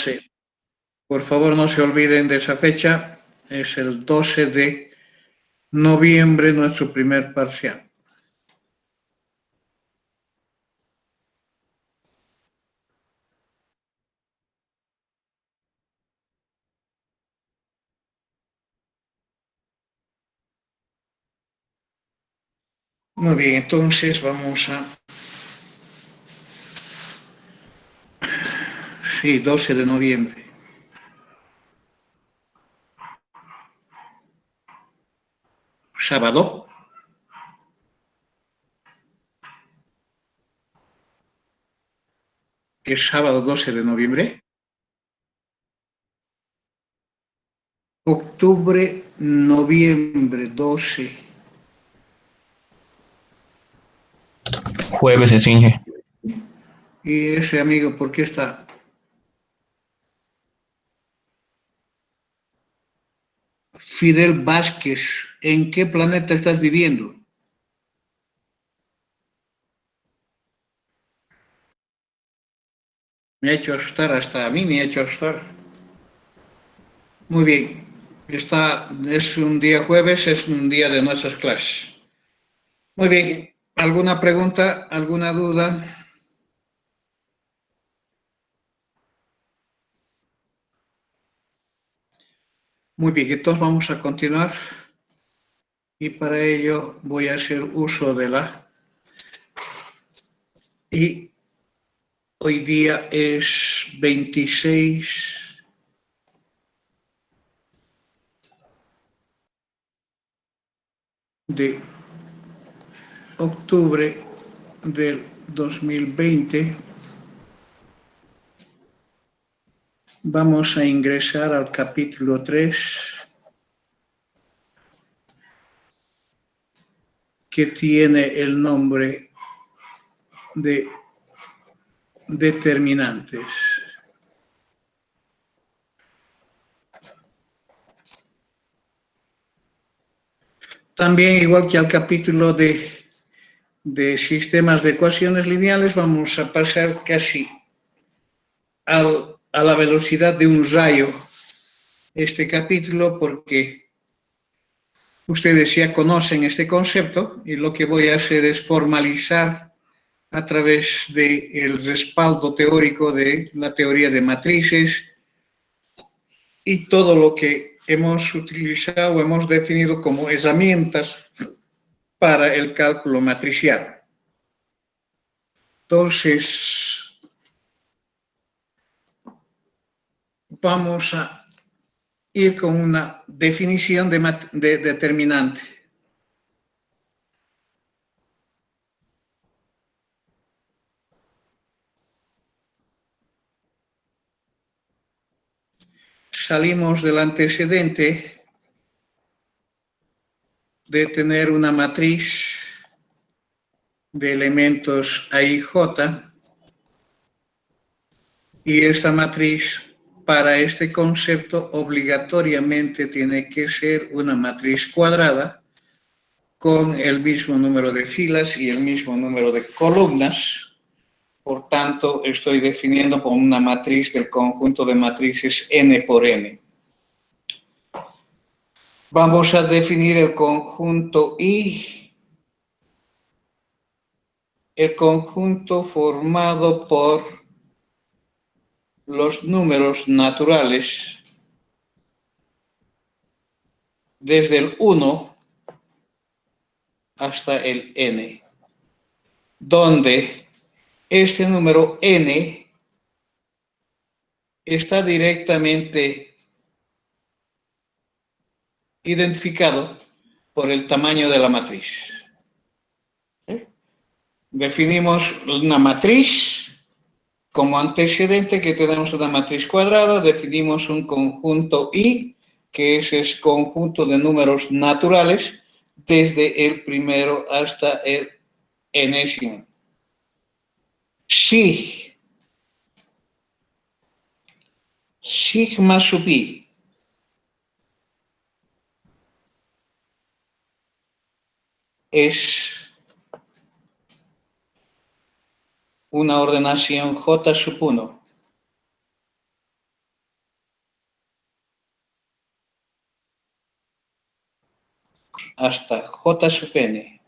12. Por favor, no se olviden de esa fecha. Es el 12 de noviembre, nuestro primer parcial. Muy bien, entonces vamos a... Sí, 12 de noviembre. Sábado. Es sábado 12 de noviembre. Octubre, noviembre, 12. Jueves es Inge. ¿Y ese amigo por qué está? Fidel Vázquez, ¿en qué planeta estás viviendo? Me ha hecho asustar, hasta a mí me ha hecho asustar. Muy bien, es un día jueves, es un día de nuestras clases. Muy bien, ¿alguna pregunta, alguna duda? Muy bien, entonces vamos a continuar y para ello voy a hacer uso de la... Y hoy día es 26 de octubre del 2020. Vamos a ingresar al capítulo 3, que tiene el nombre de determinantes. También, igual que al capítulo de sistemas de ecuaciones lineales, vamos a pasar casi a la velocidad de un rayo este capítulo, porque ustedes ya conocen este concepto y lo que voy a hacer es formalizar a través del respaldo teórico de la teoría de matrices y todo lo que hemos utilizado, hemos definido como herramientas para el cálculo matricial. Entonces, vamos a ir con una definición de determinante. Salimos del antecedente de tener una matriz de elementos A y J, y esta matriz para este concepto obligatoriamente tiene que ser una matriz cuadrada con el mismo número de filas y el mismo número de columnas. Por tanto, estoy definiendo como una matriz del conjunto de matrices n por n. Vamos a definir el conjunto I, el conjunto formado por los números naturales desde el 1 hasta el n, donde este número n está directamente identificado por el tamaño de la matriz. Definimos una matriz como antecedente, que tenemos una matriz cuadrada, definimos un conjunto I, que es el conjunto de números naturales desde el primero hasta el enésimo. Si sigma sub I es una ordenación J sub 1, hasta J sub n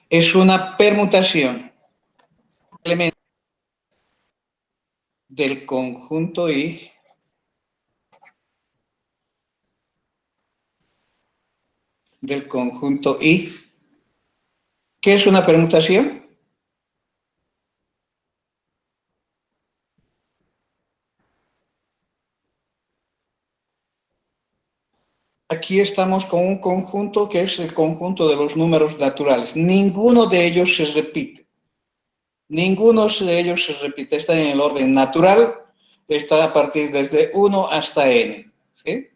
es una permutación del conjunto I ¿Qué es una permutación? Aquí estamos con un conjunto que es el conjunto de los números naturales. Ninguno de ellos se repite. Ninguno de ellos se repite. Está en el orden natural, está a partir desde 1 hasta n. ¿Sí?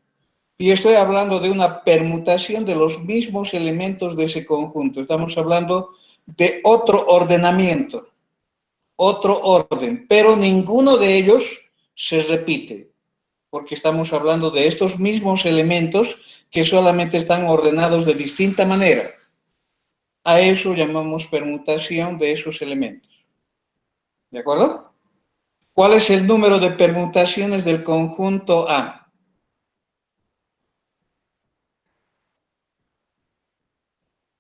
Y estoy hablando de una permutación de los mismos elementos de ese conjunto. Estamos hablando de otro ordenamiento, otro orden, pero ninguno de ellos se repite, porque estamos hablando de estos mismos elementos que solamente están ordenados de distinta manera. A eso llamamos permutación de esos elementos. ¿De acuerdo? ¿Cuál es el número de permutaciones del conjunto A?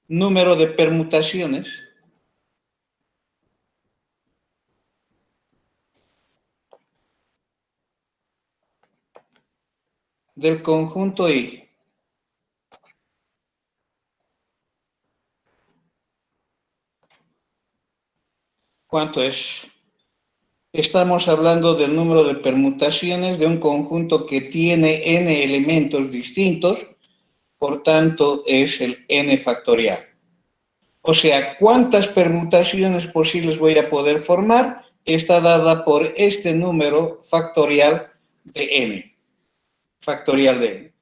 Número de permutaciones del conjunto I. ¿Cuánto es? Estamos hablando del número de permutaciones de un conjunto que tiene n elementos distintos, por tanto es el n factorial. O sea, ¿cuántas permutaciones posibles voy a poder formar? Está dada por este número factorial de n. Factorial de n.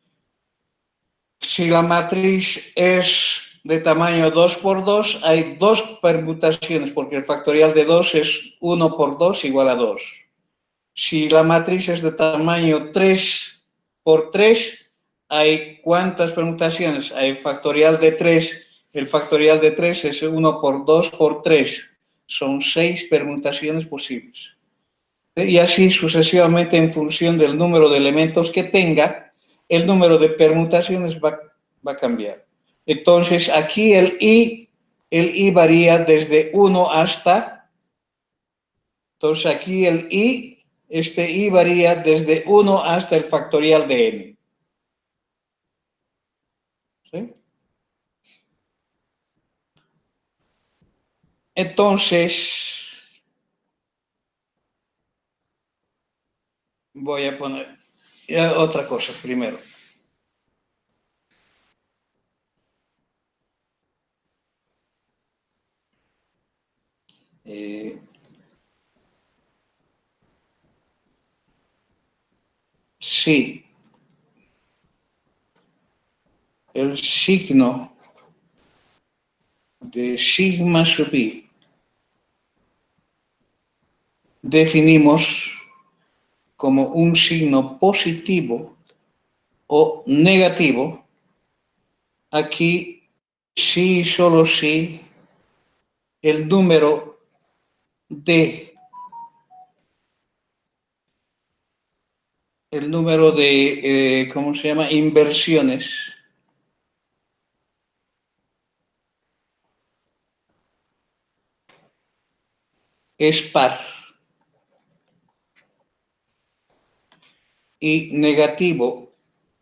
Si la matriz es de tamaño 2 por 2, hay dos permutaciones, porque el factorial de 2 es 1 por 2 igual a 2. Si la matriz es de tamaño 3 por 3, ¿hay cuántas permutaciones? Hay factorial de 3. El factorial de 3 es 1 por 2 por 3. Son 6 permutaciones posibles. Y así sucesivamente en función del número de elementos que tenga, el número de permutaciones va a cambiar. Entonces, aquí el I varía desde 1 hasta, entonces aquí este I varía desde 1 hasta el factorial de n. ¿Sí? Entonces, voy a poner otra cosa primero. Sí, el signo de sigma sub i definimos como un signo positivo o negativo, aquí sí, solo sí, el número de ¿cómo se llama? Inversiones es par y negativo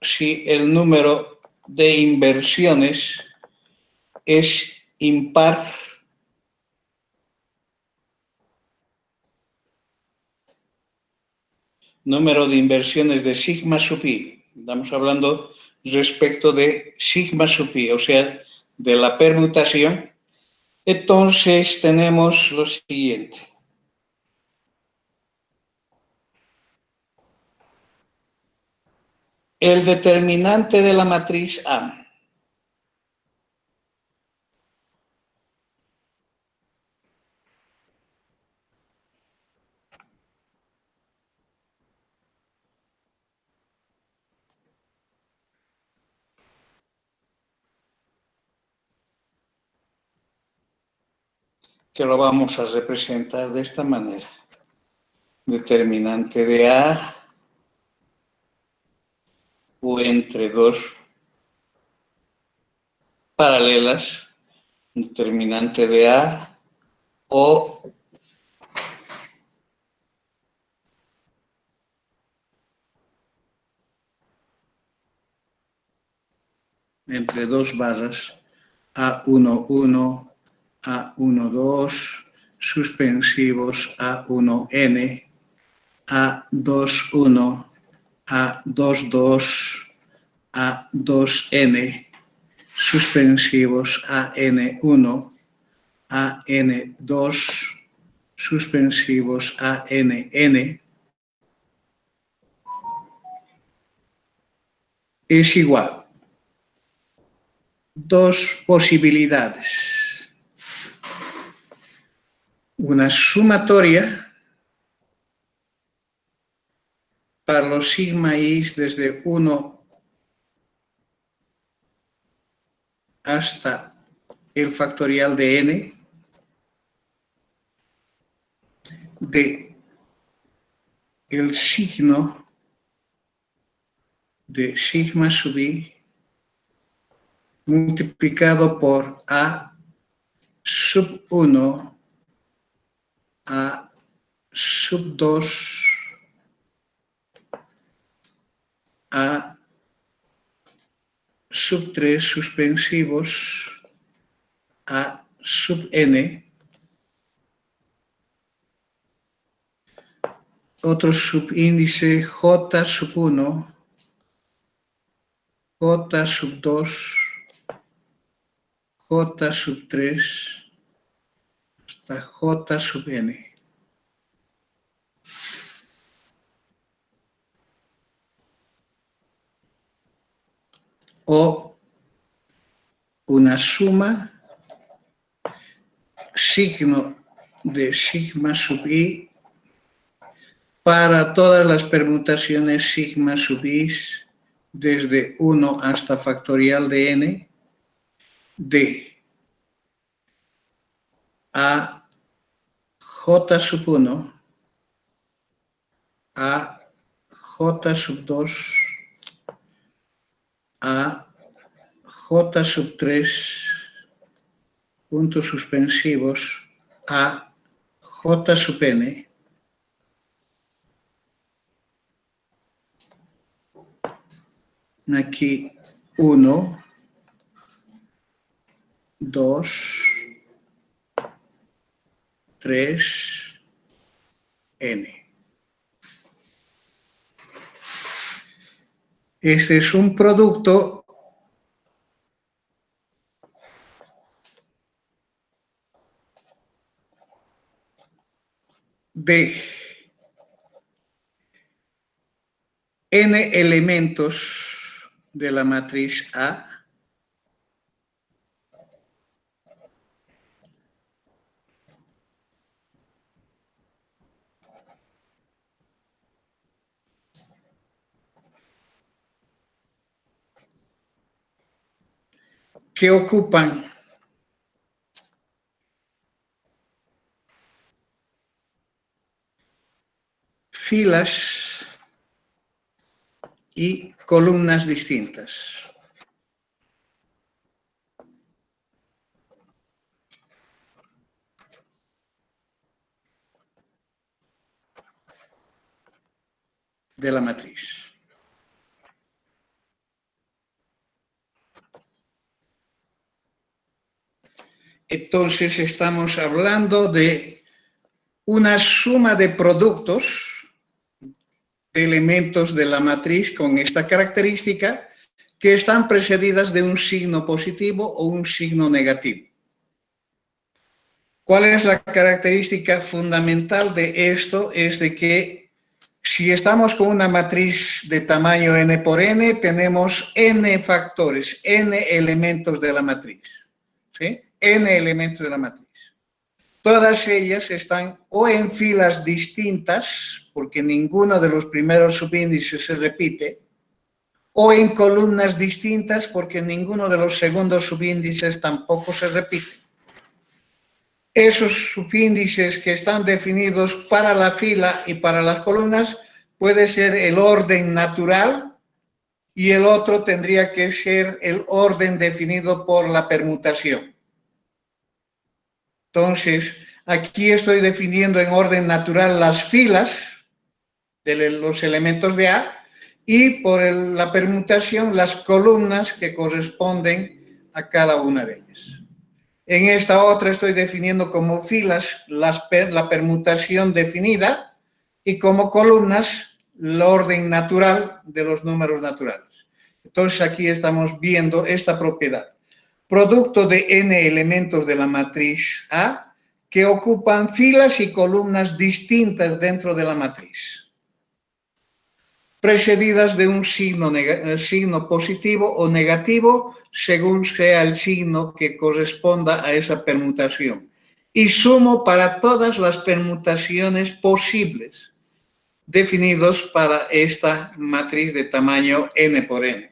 si el número de inversiones es impar número de inversiones de sigma sub i. Estamos hablando respecto de sigma sub i, o sea, de la permutación. Entonces tenemos lo siguiente. El determinante de la matriz A que lo vamos a representar de esta manera. Determinante de A o entre dos paralelas, determinante de A o entre dos barras, A11, A12, suspensivos A1N, A21, A22, A2N, suspensivos AN1, AN2, suspensivos ANN, es igual. Dos posibilidades. Una sumatoria para los sigma i desde 1 hasta el factorial de n de el signo de sigma sub i multiplicado por a sub 1, a sub 2, a sub 3 suspensivos, a sub n, otro subíndice j sub 1, j sub 2, j sub 3, hasta j sub n. O una suma signo de sigma sub i para todas las permutaciones sigma sub i desde 1 hasta factorial de n de a j sub 1, a j sub 2, a j sub 3, puntos suspensivos, a j sub n, aquí 1, 2, 3, n. Este es un producto de n elementos de la matriz A que ocupan filas y columnas distintas. De la matriz. Entonces estamos hablando de una suma de productos de elementos de la matriz con esta característica que están precedidas de un signo positivo o un signo negativo. ¿Cuál es la característica fundamental de esto? Es de que si estamos con una matriz de tamaño n por n, tenemos n factores, n elementos de la matriz. ¿Sí? N elementos de la matriz. Todas ellas están o en filas distintas, porque ninguno de los primeros subíndices se repite, o en columnas distintas, porque ninguno de los segundos subíndices tampoco se repite. Esos subíndices que están definidos para la fila y para las columnas puede ser el orden natural y el otro tendría que ser el orden definido por la permutación. Entonces, aquí estoy definiendo en orden natural las filas de los elementos de A y por la permutación las columnas que corresponden a cada una de ellas. En esta otra estoy definiendo como filas la permutación definida y como columnas el orden natural de los números naturales. Entonces aquí estamos viendo esta propiedad. Producto de n elementos de la matriz A que ocupan filas y columnas distintas dentro de la matriz, precedidas de un signo positivo o negativo, según sea el signo que corresponda a esa permutación. Y sumo para todas las permutaciones posibles definidos para esta matriz de tamaño n por n.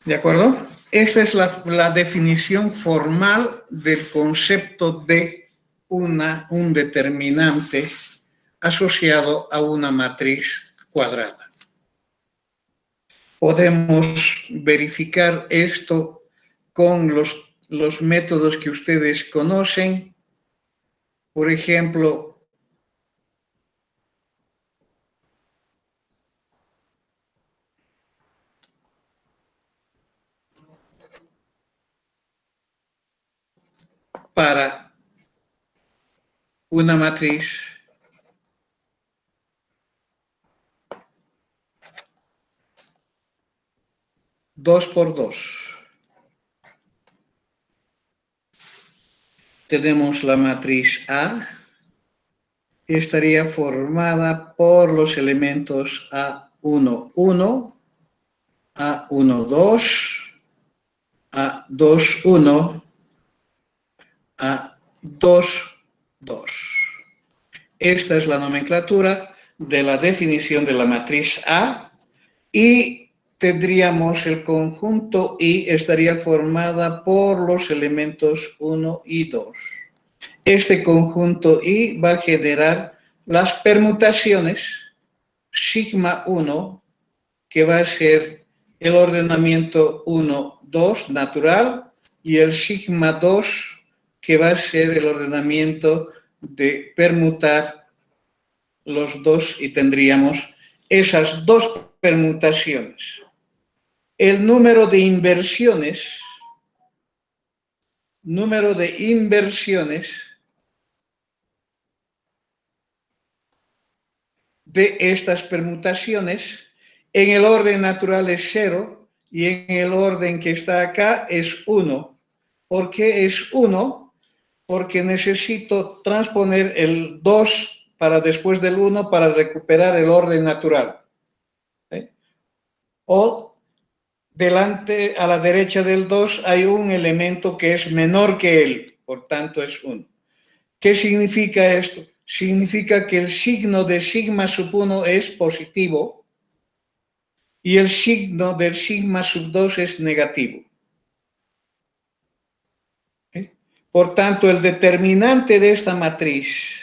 ¿De acuerdo? Esta es la definición formal del concepto de un determinante asociado a una matriz cuadrada. Podemos verificar esto con los métodos que ustedes conocen. Por ejemplo, para una matriz dos por dos. Tenemos la matriz A, estaría formada por los elementos A1, 1, A1, 2, A2, 1, A2, 2. Esta es la nomenclatura de la definición de la matriz A y tendríamos el conjunto I estaría formada por los elementos 1 y 2. Este conjunto I va a generar las permutaciones sigma 1, que va a ser el ordenamiento 1, 2 natural, y el sigma 2, que va a ser el ordenamiento de permutar los dos, y tendríamos esas dos permutaciones. El número de inversiones de estas permutaciones en el orden natural es 0 y en el orden que está acá es 1. ¿Por qué es 1? Porque necesito transponer el 2 para después del 1 para recuperar el orden natural. O delante, a la derecha del 2, hay un elemento que es menor que él, por tanto es 1. ¿Qué significa esto? Significa que el signo de sigma sub 1 es positivo y el signo del sigma sub 2 es negativo. Por tanto, el determinante de esta matriz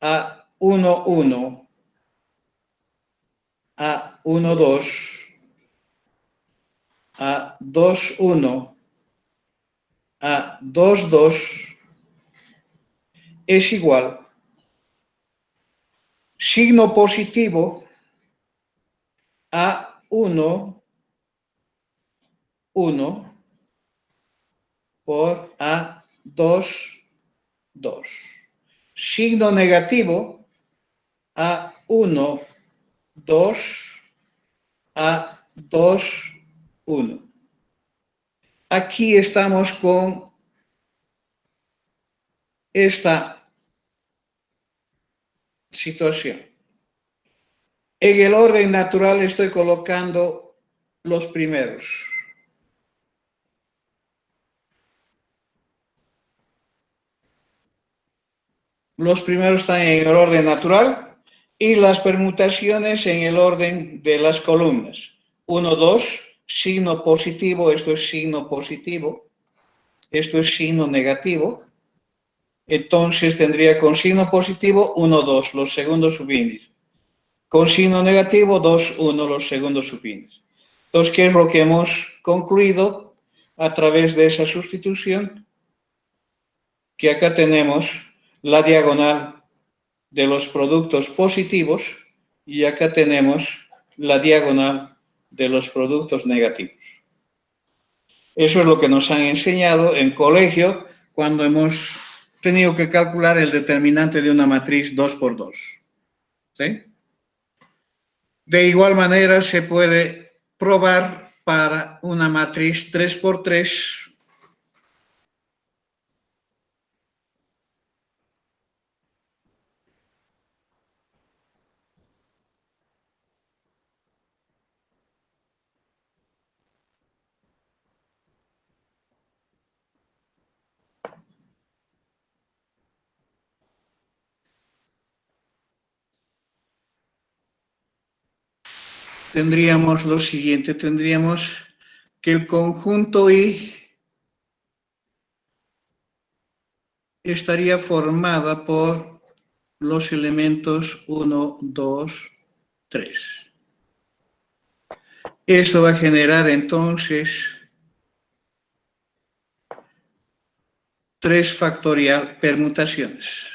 A1, 1, A1, 2, A2, 1, A2, 2 es igual signo positivo A1, 1 por A2, 2. Signo negativo A1, 2, A2, 1. Aquí estamos con esta situación. En el orden natural estoy colocando los primeros. Los primeros están en el orden natural y las permutaciones en el orden de las columnas. 1, 2, signo positivo, esto es signo positivo. esto es signo negativo, entonces tendría con signo positivo 1, 2, los segundos subíndices. Con signo negativo 2, 1, los segundos subíndices. Entonces, ¿qué es lo que hemos concluido a través de esa sustitución? Que acá tenemos la diagonal de los productos positivos y acá tenemos la diagonal de los productos negativos. Eso es lo que nos han enseñado en colegio cuando hemos tenido que calcular el determinante de una matriz 2 por 2. ¿Sí? De igual manera se puede probar para una matriz 3 por 3. Tendríamos lo siguiente, tendríamos que el conjunto I estaría formada por los elementos 1, 2, 3. Esto va a generar entonces 3 factorial permutaciones.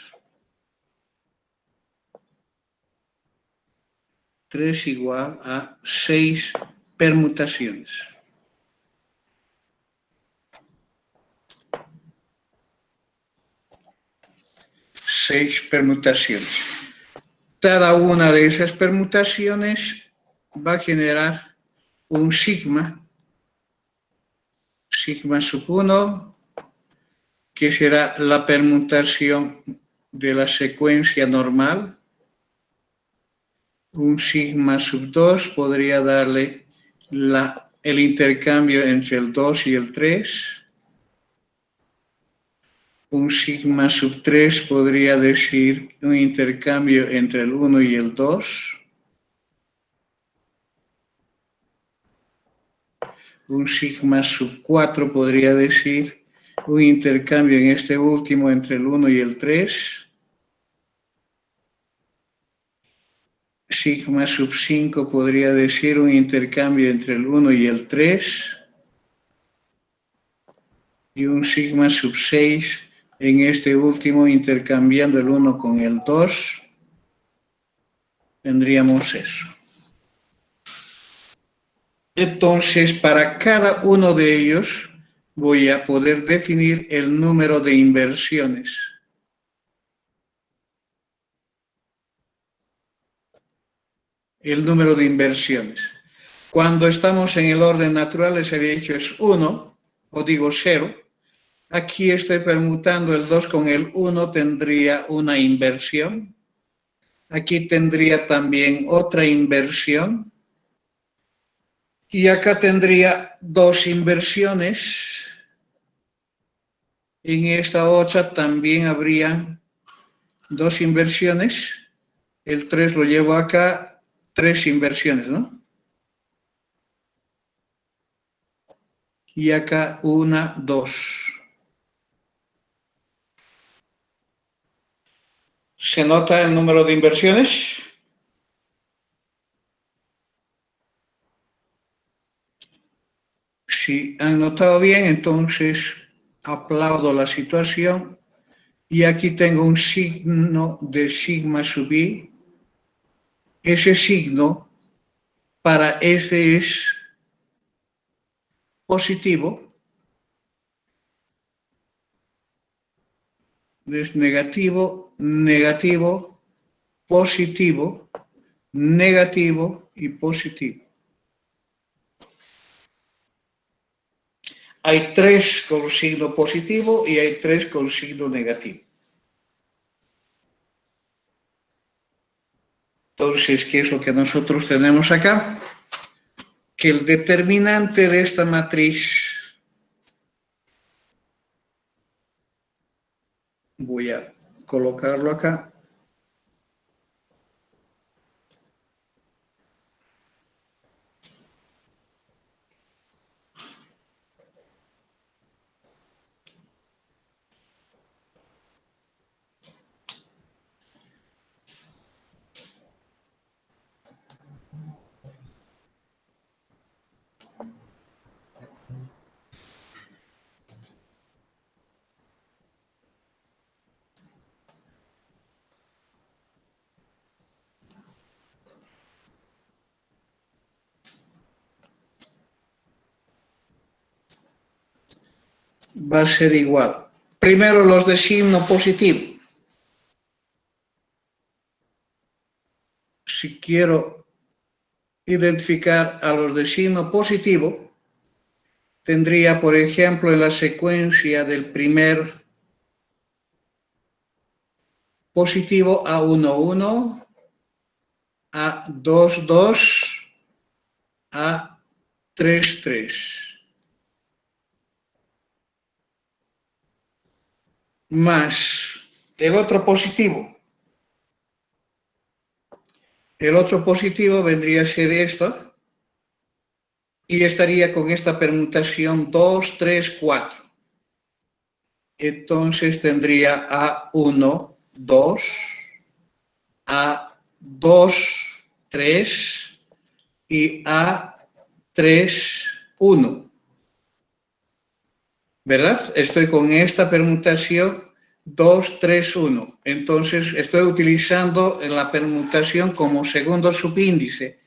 3 igual a 6 permutaciones. Seis permutaciones. Cada una de esas permutaciones va a generar un sigma sub 1, que será la permutación de la secuencia normal. Un sigma sub 2 podría darle el intercambio entre el 2 y el 3. Un sigma sub 3 podría decir un intercambio entre el 1 y el 2. Un sigma sub 4 podría decir un intercambio en este último entre el 1 y el 3. Sigma sub 5 podría decir un intercambio entre el 1 y el 3. Y un sigma sub 6 en este último intercambiando el 1 con el 2. Tendríamos eso. Entonces, para cada uno de ellos voy a poder definir el número de inversiones. El número de inversiones. Cuando estamos en el orden natural, les he dicho es 1, o digo 0. Aquí estoy permutando el 2 con el 1, tendría una inversión. Aquí tendría también otra inversión. Y acá tendría dos inversiones. En esta otra también habría dos inversiones. El 3 lo llevo acá, 3 inversiones, ¿no? Y acá 1, 2. ¿Se nota el número de inversiones? Si han notado bien, entonces aplaudo la situación. Y aquí tengo un signo de sigma sub i. Ese signo para S es positivo, es negativo, negativo, positivo, negativo y positivo. Hay 3 con signo positivo y hay 3 con signo negativo. Entonces, ¿qué es lo que nosotros tenemos acá? Que el determinante de esta matriz, voy a colocarlo acá, va a ser igual. Primero los de signo positivo. Si quiero identificar a los de signo positivo, tendría, por ejemplo, en la secuencia del primer positivo A11, A22, A33. Más el otro positivo. El otro positivo vendría a ser esto y estaría con esta permutación 2, 3, 4. Entonces tendría A1, 2, A2, 3 y A3, 1. ¿Verdad? Estoy con esta permutación 2, 3, 1. Entonces estoy utilizando la permutación como segundo subíndice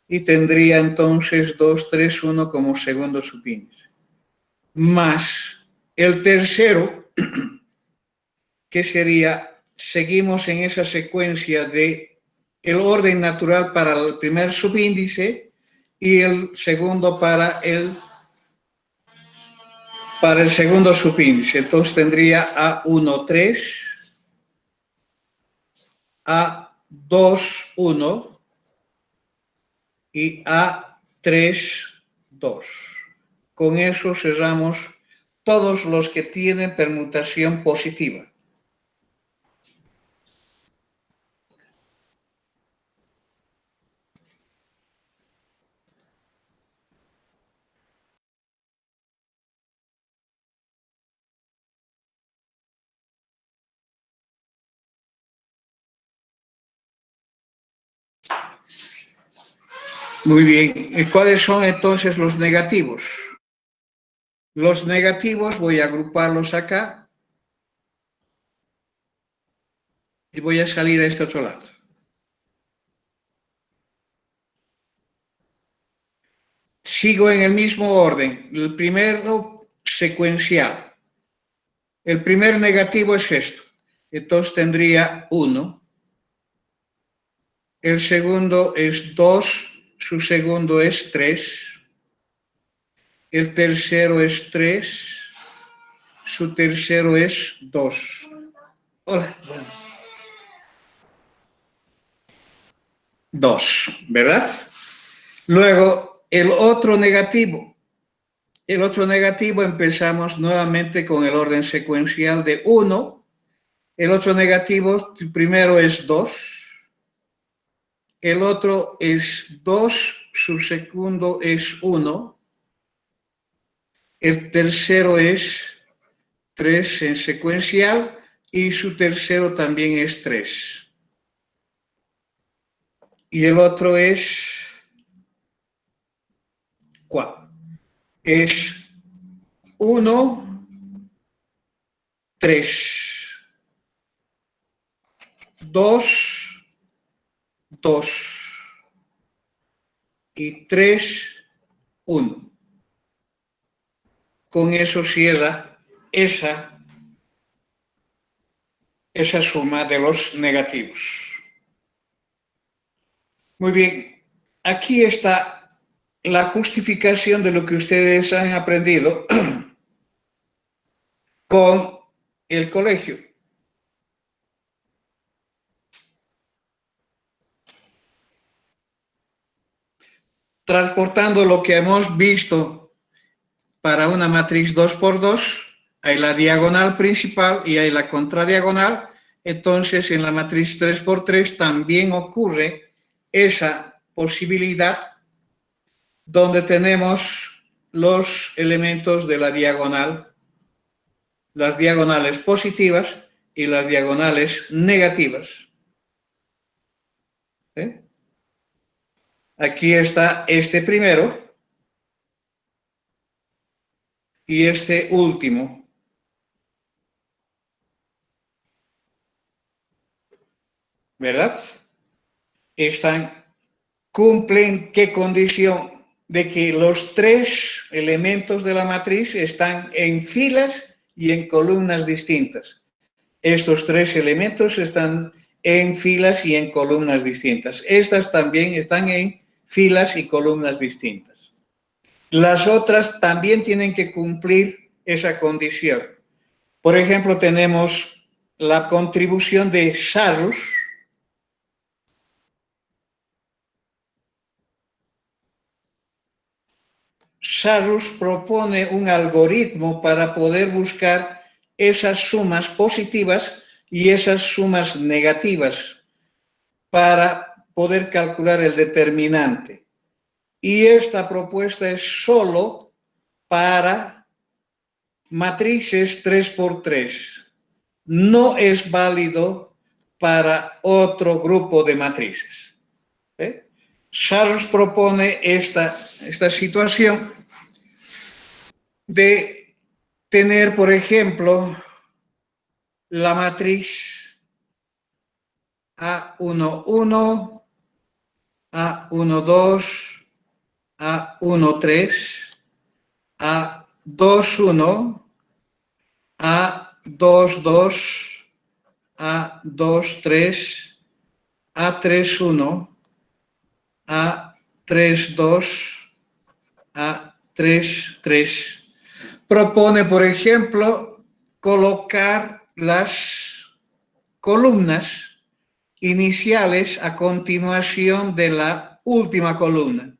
y tendría entonces 2, 3, 1 como segundo subíndice. Más el tercero, que sería, seguimos en esa secuencia de el orden natural para el primer subíndice y el segundo para el segundo subíndice. Entonces tendría A1, 3, A2, 1 y A3, 2. Con eso cerramos todos los que tienen permutación positiva. Muy bien. ¿Y cuáles son entonces los negativos? Los negativos voy a agruparlos acá y voy a salir a este otro lado. Sigo en el mismo orden. El primero secuencial. El primer negativo es esto. Entonces tendría 1. El segundo es 2. Su segundo es 3. El tercero es 3. Su tercero es 2. Hola. 2, ¿verdad? Luego, el otro negativo. El otro negativo empezamos nuevamente con el orden secuencial de 1. El otro negativo primero es 2. El otro es 2. Su segundo es 1. El tercero es 3 en secuencial y su tercero también es 3. Y el otro es 4. Es 1, 3, 2, 2 y 3, 1. Con eso cierra esa suma de los negativos. Muy bien, aquí está la justificación de lo que ustedes han aprendido con el colegio. Transportando lo que hemos visto para una matriz 2×2, hay la diagonal principal y hay la contradiagonal. Entonces, en la matriz 3×3 también ocurre esa posibilidad donde tenemos los elementos de la diagonal, las diagonales positivas y las diagonales negativas. ¿Eh? Aquí está este primero y este último. ¿Verdad? Cumplen qué condición. de que los tres elementos de la matriz están en filas y en columnas distintas. Estos tres elementos están en filas y en columnas distintas. Estas también están en filas y columnas distintas. Las otras también tienen que cumplir esa condición. Por ejemplo, tenemos la contribución de Sarrus. Sarrus propone un algoritmo para poder buscar esas sumas positivas y esas sumas negativas para poder calcular el determinante. Y esta propuesta es solo para matrices 3×3. No es válido para otro grupo de matrices. Sarrus propone esta situación de tener, por ejemplo, la matriz A11, A12, A13, A21, A22, A23, A31, A32, A33. Propone, por ejemplo, colocar las columnas iniciales a continuación de la última columna.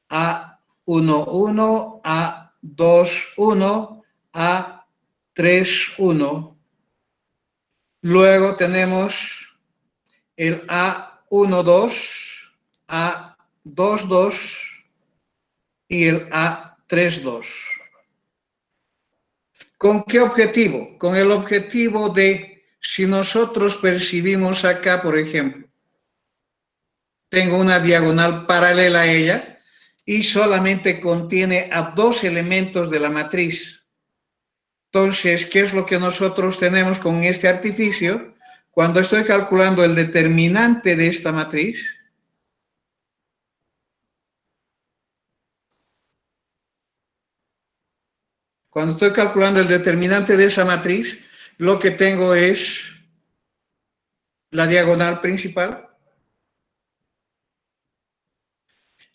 A11, A21, A31. Luego tenemos el A12, A22 y el A32. ¿Con qué objetivo? Con el objetivo de, si nosotros percibimos acá, por ejemplo, tengo una diagonal paralela a ella y solamente contiene a dos elementos de la matriz. Entonces, ¿qué es lo que nosotros tenemos con este artificio? Cuando estoy calculando el determinante de esta matriz, cuando estoy calculando el determinante de esa matriz, lo que tengo es la diagonal principal.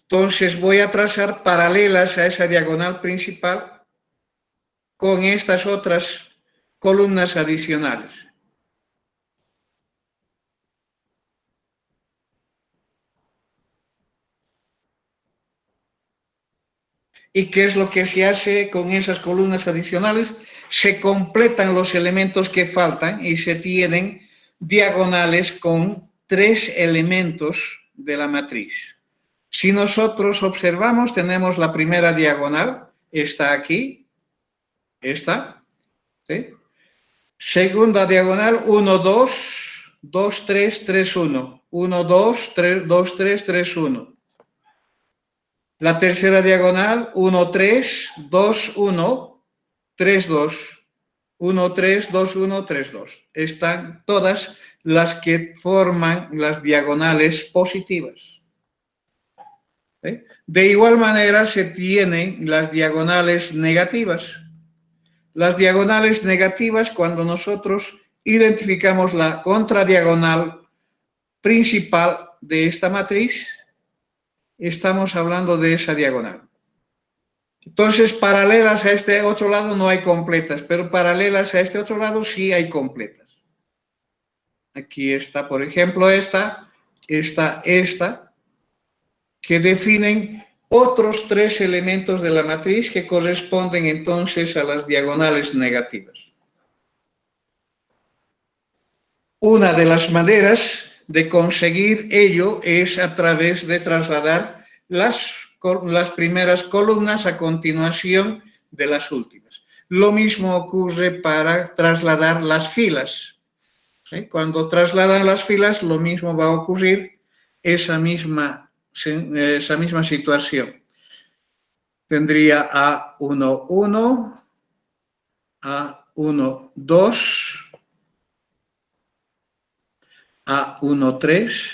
Entonces voy a trazar paralelas a esa diagonal principal con estas otras columnas adicionales. ¿Y qué es lo que se hace con esas columnas adicionales? Se completan los elementos que faltan y se tienen diagonales con tres elementos de la matriz. Si nosotros observamos, tenemos la primera diagonal, está aquí, esta, ¿sí? Segunda diagonal, 1, 2, 2, 3, 3, 1. 1, 2, 3, 2, 3, 3, 1. La tercera diagonal, 1, 3, 2, 1, 3, 2. 1, 3, 2, 1, 3, 2. Están todas las que forman las diagonales positivas. De igual manera se tienen las diagonales negativas. Las diagonales negativas, cuando nosotros identificamos la contradiagonal principal de esta matriz, estamos hablando de esa diagonal. Entonces, paralelas a este otro lado no hay completas, pero paralelas a este otro lado sí hay completas. Aquí está, por ejemplo, esta, que definen otros tres elementos de la matriz que corresponden entonces a las diagonales negativas. Una de las maneras de conseguir ello es a través de trasladar las primeras columnas a continuación de las últimas. Lo mismo ocurre para trasladar las filas. ¿Sí? Cuando trasladan las filas, lo mismo va a ocurrir esa misma situación. Tendría A11, A12, A13,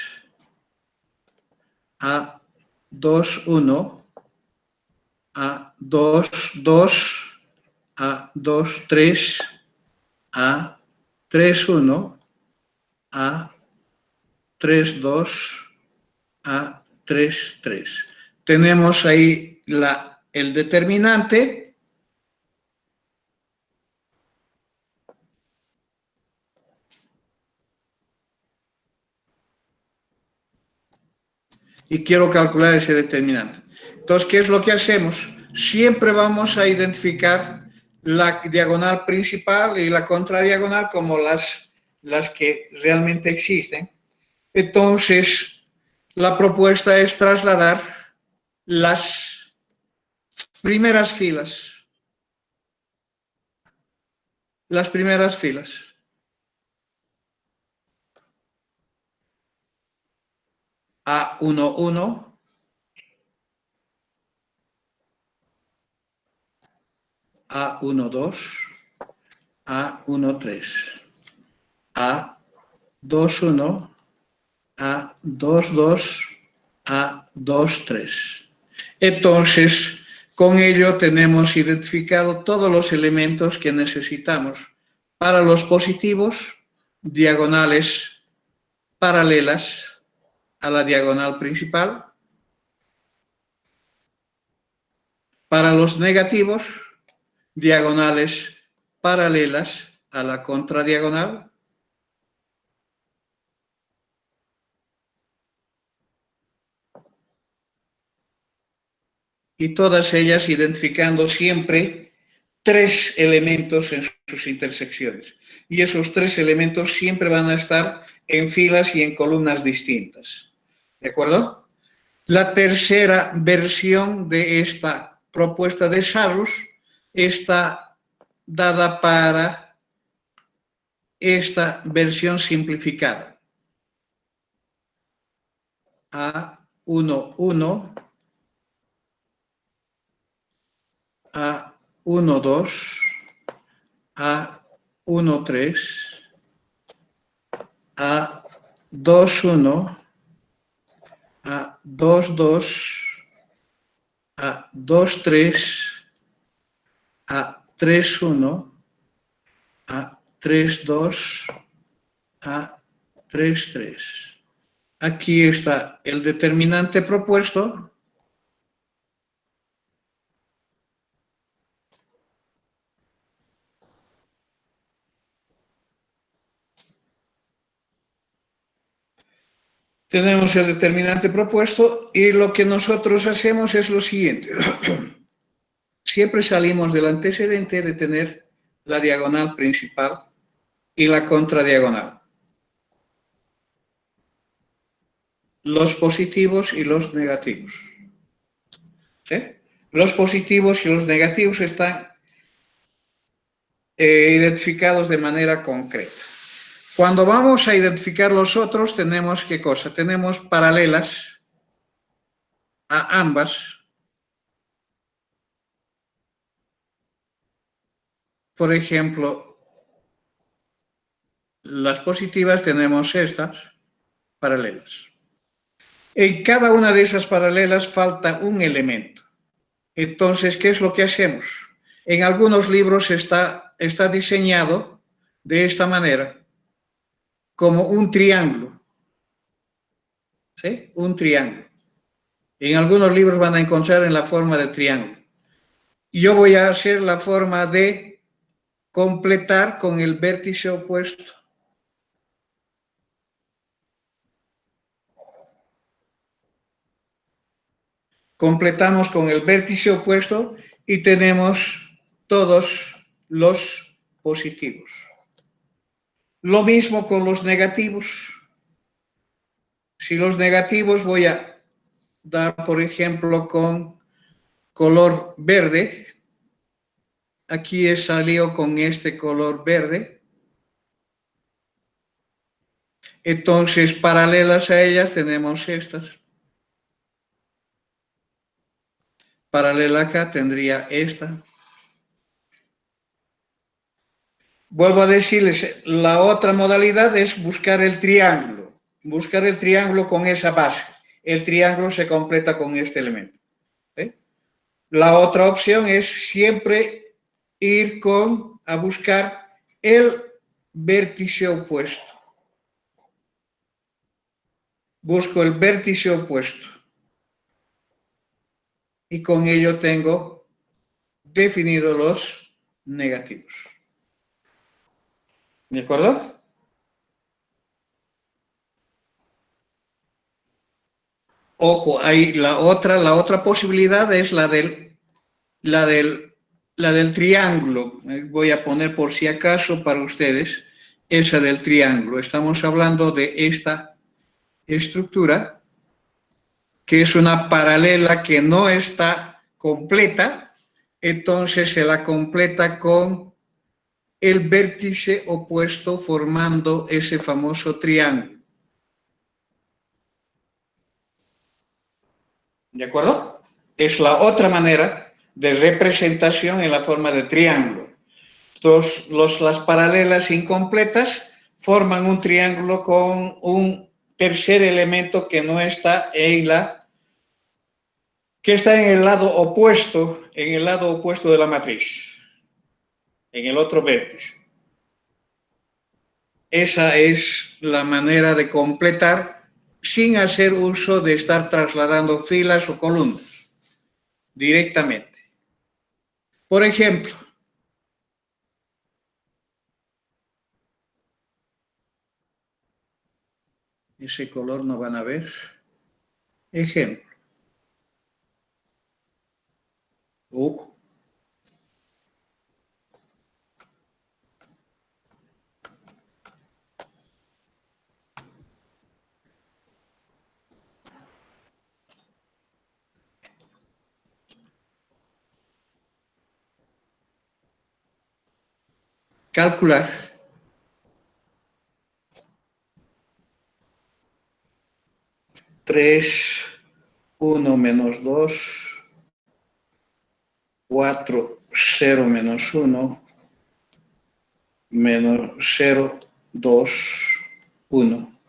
A21, A2, 2, A2, 3, A3, 1, A3, 2, A3, 3. Tenemos ahí el determinante. Y quiero calcular ese determinante. Entonces, ¿qué es lo que hacemos? Siempre vamos a identificar la diagonal principal y la contradiagonal como las que realmente existen. Entonces, la propuesta es trasladar las primeras filas. Las primeras filas. A1, 1. A1, 2. A1, 3. A2, 1. A2, 2. A2, 3. Entonces, con ello tenemos identificado todos los elementos que necesitamos para los positivos, diagonales paralelas a la diagonal principal. Para los negativos, diagonales paralelas a la contradiagonal. Y todas ellas identificando siempre tres elementos en sus intersecciones. Y esos tres elementos siempre van a estar en filas y en columnas distintas. ¿De acuerdo? La tercera versión de esta propuesta de Sarrus está dada para esta versión simplificada. A1, 1, A1, 2, A1, 3, A2, 1, A2, 2, A2, 3, A3, 1, A3, 2, A3, 3. Aquí está el determinante propuesto. Tenemos el determinante propuesto y lo que nosotros hacemos es lo siguiente. Siempre salimos del antecedente de tener la diagonal principal y la contradiagonal. Los positivos y los negativos. ¿Sí? Los positivos y los negativos están identificados de manera concreta. Cuando vamos a identificar los otros, tenemos ¿qué cosa? Tenemos paralelas a ambas. Por ejemplo, las positivas tenemos estas paralelas. En cada una de esas paralelas falta un elemento. Entonces, ¿qué es lo que hacemos? En algunos libros está diseñado de esta manera, como un triángulo. ¿Sí? Un triángulo. En algunos libros van a encontrar en la forma de triángulo. Yo voy a hacer la forma de completar con el vértice opuesto. Completamos con el vértice opuesto y tenemos todos los positivos. Lo mismo con los negativos. Si los negativos voy a dar, por ejemplo, con color verde. Aquí he salido con este color verde. Entonces, paralelas a ellas tenemos estas. Paralela acá tendría esta. Vuelvo a decirles, la otra modalidad es buscar el triángulo. Buscar el triángulo con esa base. El triángulo se completa con este elemento. ¿Sí? La otra opción es siempre ir a buscar el vértice opuesto. Busco el vértice opuesto. Y con ello tengo definidos los negativos. ¿De acuerdo? Ojo, hay la otra posibilidad es la del triángulo. Voy a poner por si acaso para ustedes esa del triángulo. Estamos hablando de esta estructura, que es una paralela que no está completa, entonces se la completa con el vértice opuesto formando ese famoso triángulo. ¿De acuerdo? Es la otra manera de representación en la forma de triángulo. Las paralelas incompletas forman un triángulo con un tercer elemento que no está que está en el lado opuesto, de la matriz, en el otro vértice. Esa es la manera de completar sin hacer uso de estar trasladando filas o columnas directamente. Por ejemplo, ese color no van a ver. Ejemplo. Calcular. 3, 1 menos 2, 4, 0 menos 1, menos 0, 2, 1.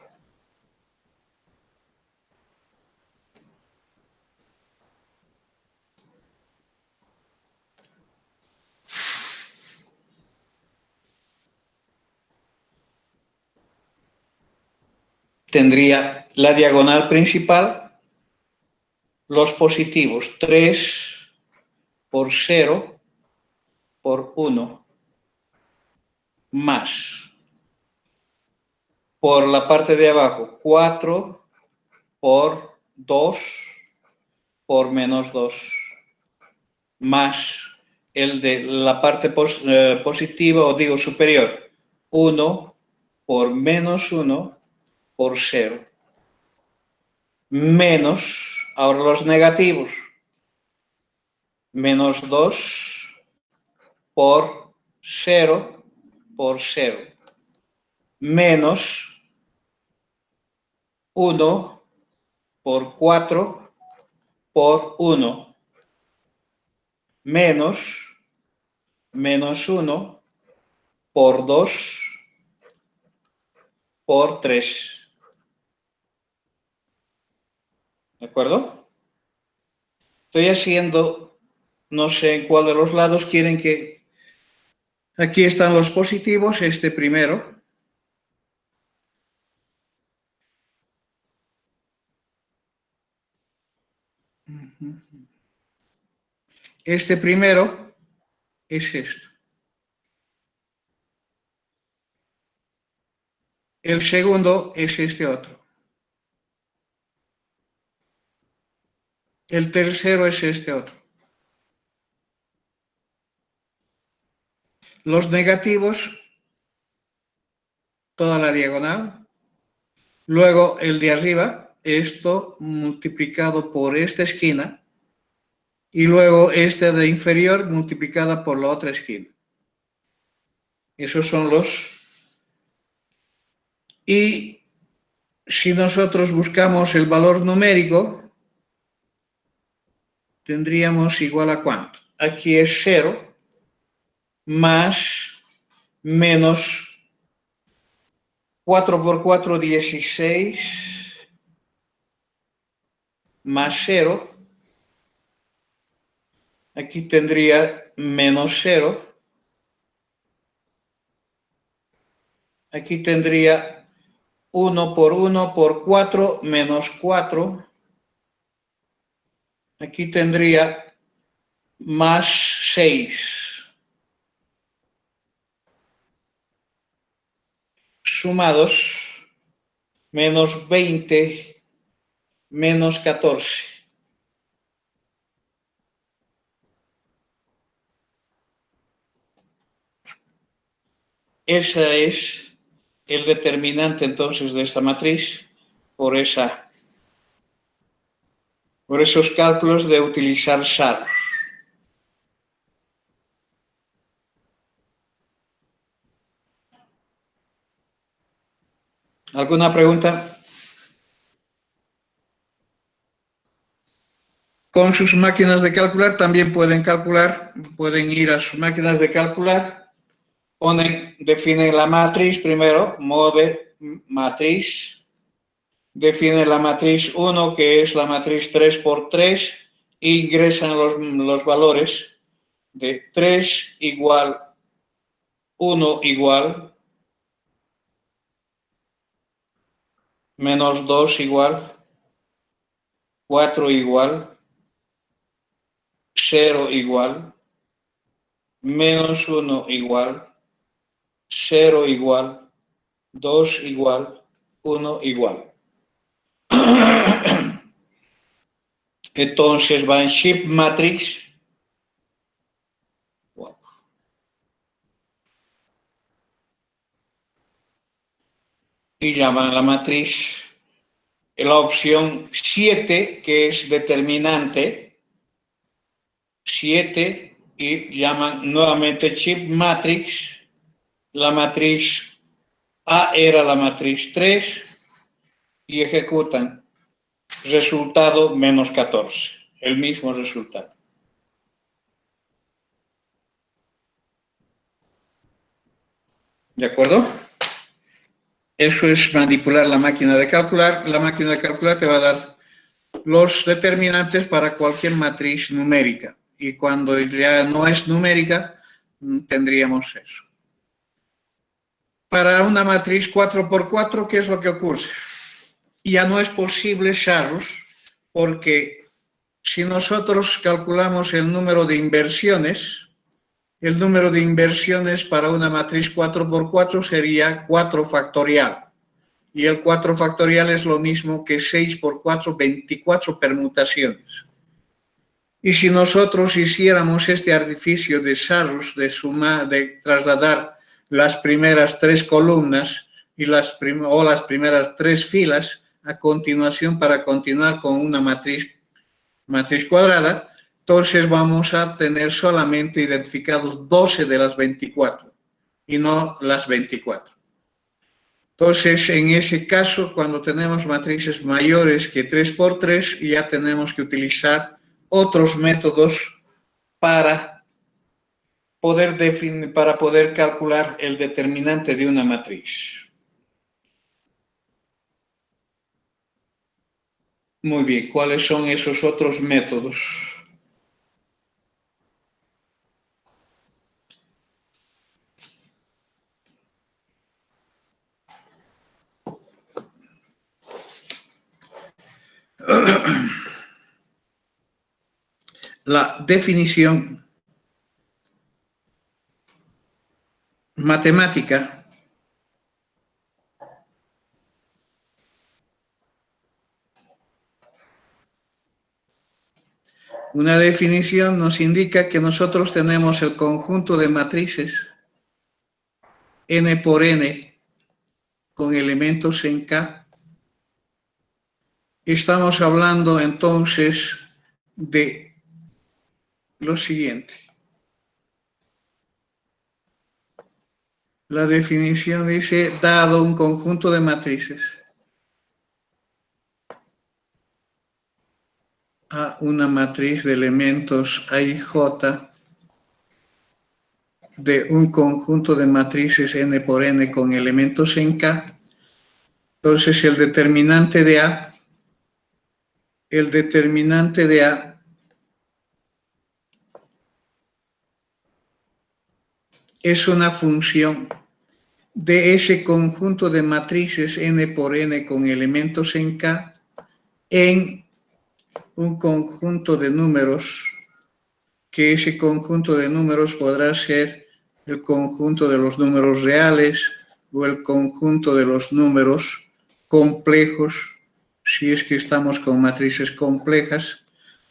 Tendría la diagonal principal, los positivos 3 por 0 por 1 más, por la parte de abajo, 4 por 2 por menos 2, más el de la parte positiva, o digo superior, 1 por menos 1 por 0, menos, ahora los negativos, menos 2 por 0 por 0, menos 1 por 4 por 1, menos 1 por 2 por 3. ¿De acuerdo? Estoy haciendo, no sé en cuál de los lados quieren que... Aquí están los positivos, este primero. Este primero es esto. El segundo es este otro. El tercero es este otro. Los negativos, toda la diagonal. Luego el de arriba, esto multiplicado por esta esquina. Y luego este de inferior multiplicada por la otra esquina. Esos son los... Y si nosotros buscamos el valor numérico, tendríamos igual a ¿cuánto? Aquí es 0 más menos 4 por 4, 16, más 0, Aquí tendría menos 0. Aquí tendría 1 por 1 por 4 menos 4. Aquí tendría más 6. Sumados, menos 20, menos 14. Ese es el determinante entonces de esta matriz por esos cálculos de utilizar Sarros. ¿Alguna pregunta? Con sus máquinas de calcular también pueden calcular, pueden ir a sus máquinas de calcular, definen la matriz primero, mode matriz, definen la matriz 1, que es la matriz 3 por 3, e ingresan los valores de 3 igual, 1 igual, menos 2 igual, 4 igual, 0 igual, menos 1 igual, 0 igual, 2 igual, 1 igual. Entonces va en Shift Matrix. Y llaman la matriz la opción 7, que es determinante, 7, y llaman nuevamente Shift Matrix. La matriz A era la matriz 3 y ejecutan resultado menos 14, el mismo resultado. ¿De acuerdo? Eso es manipular la máquina de calcular. La máquina de calcular te va a dar los determinantes para cualquier matriz numérica. Y cuando ya no es numérica, tendríamos eso. Para una matriz 4 por 4, ¿qué es lo que ocurre? Ya no es posible Sarros, porque si nosotros calculamos el número de inversiones para una matriz 4 por 4 sería 4 factorial. Y el 4 factorial es lo mismo que 6 por 4, 24 permutaciones. Y si nosotros hiciéramos este artificio de Sarros, de trasladar las primeras 3 columnas o las primeras 3 filas a continuación para continuar con una matriz cuadrada, entonces vamos a tener solamente identificados 12 de las 24 y no las 24. Entonces, en ese caso, cuando tenemos matrices mayores que 3 por 3, ya tenemos que utilizar otros métodos para poder calcular el determinante de una matriz. Muy bien, ¿cuáles son esos otros métodos? La definición matemática una definición nos indica que nosotros tenemos el conjunto de matrices n por n con elementos en K. Estamos hablando entonces de lo siguiente. La definición dice, dado un conjunto de matrices a una matriz de elementos A y J de un conjunto de matrices n por n con elementos en K, entonces el determinante de A es una función de ese conjunto de matrices n por n con elementos en K en un conjunto de números, que ese conjunto de números podrá ser el conjunto de los números reales o el conjunto de los números complejos, si es que estamos con matrices complejas,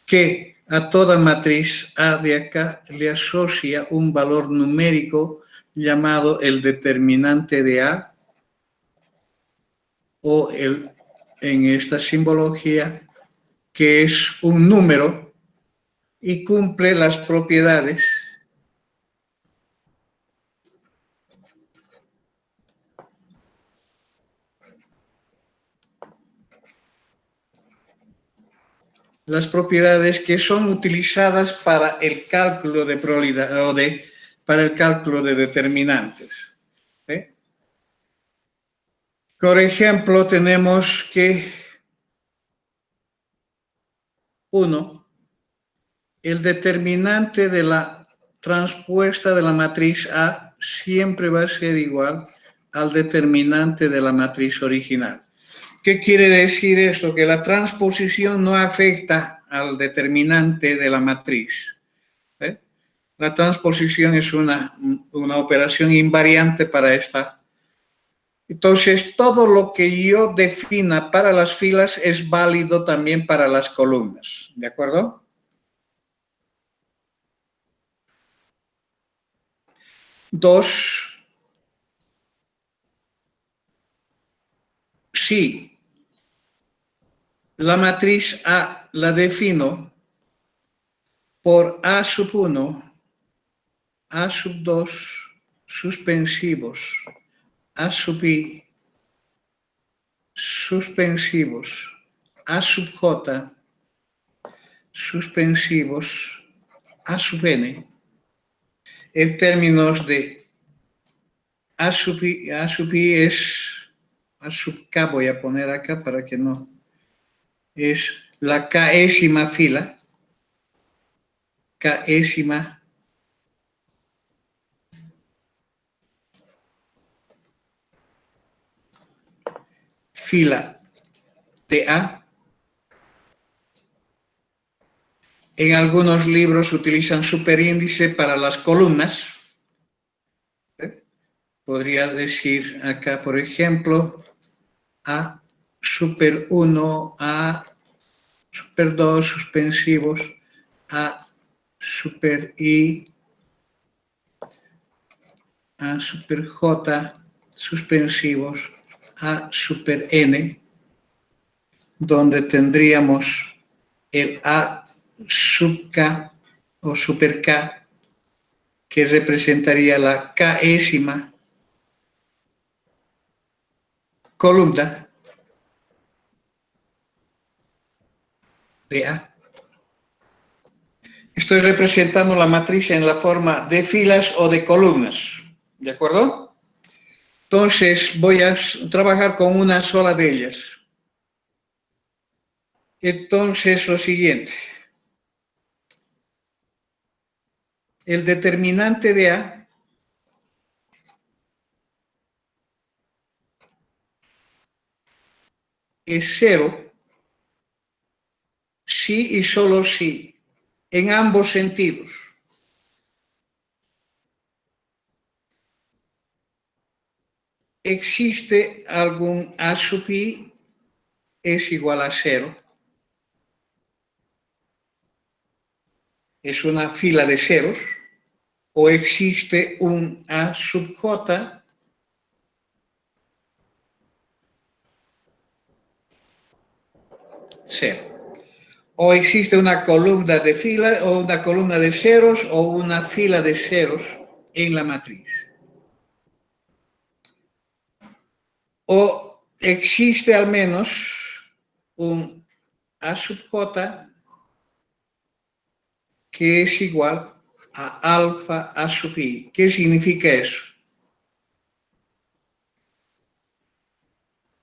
que a toda matriz A de acá le asocia un valor numérico llamado el determinante de A, o en esta simbología, que es un número y cumple las propiedades que son utilizadas para el cálculo de probabilidad o para el cálculo de determinantes. ¿Eh? Por ejemplo, tenemos que 1, el determinante de la transpuesta de la matriz A siempre va a ser igual al determinante de la matriz original. ¿Qué quiere decir esto? Que la transposición no afecta al determinante de la matriz. ¿Eh? La transposición es una operación invariante para esta. Entonces, todo lo que yo defina para las filas es válido también para las columnas. ¿De acuerdo? 2, si la matriz A la defino por A sub 1, A sub 2, suspensivos, A sub I, suspensivos, A sub J, suspensivos, A sub N, en términos de A sub I es A sub K, voy a poner acá para que no, es la késima fila, késima fila de A. En algunos libros utilizan superíndice para las columnas. Podría decir acá, por ejemplo, A super 1, A super 2, suspensivos, A super I, A super J, suspensivos, A super N, donde tendríamos el A sub K o super K, que representaría la késima columna de A. Estoy representando la matriz en la forma de filas o de columnas, ¿de acuerdo? Entonces voy a trabajar con una sola de ellas. Entonces lo siguiente, el determinante de A es 0 si y solo si, en ambos sentidos. Existe algún A sub I es igual a 0. Es una fila de ceros. O existe un A sub J cero. O existe una columna de fila o una columna de ceros o una fila de ceros en la matriz. O existe al menos un A sub J que es igual a alfa A sub I. ¿Qué significa eso?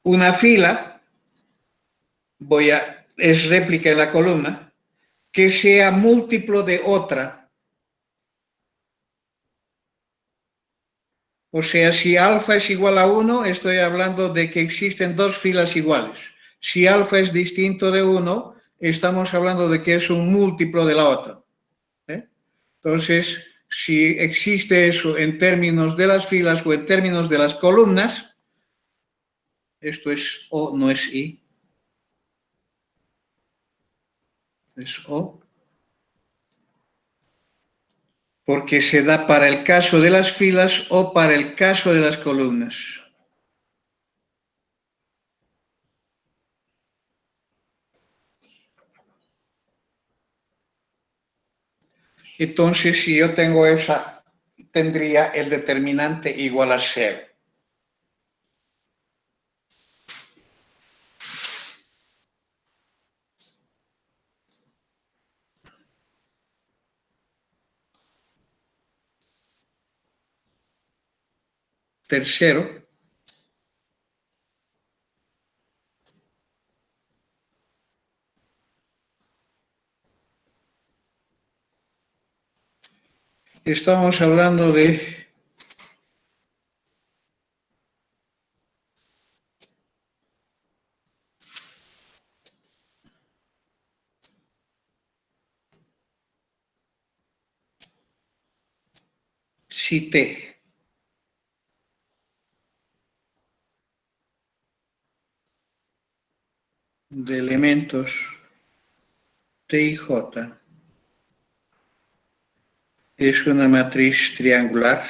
Una fila, es réplica en la columna, que sea múltiplo de otra O sea, si alfa es igual a 1, estoy hablando de que existen dos filas iguales. Si alfa es distinto de 1, estamos hablando de que es un múltiplo de la otra. Entonces, si existe eso en términos de las filas o en términos de las columnas, esto es O, no es I. Es O. Porque se da para el caso de las filas o para el caso de las columnas. Entonces, si yo tengo esa, tendría el determinante igual a 0. Tercero, estamos hablando de si T de elementos T y J es una matriz triangular,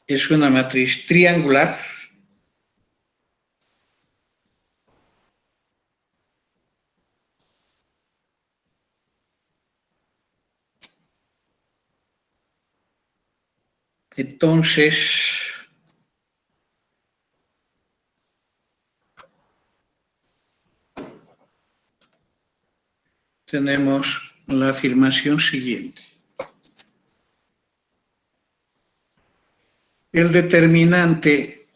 es una matriz triangular, entonces tenemos la afirmación siguiente. El determinante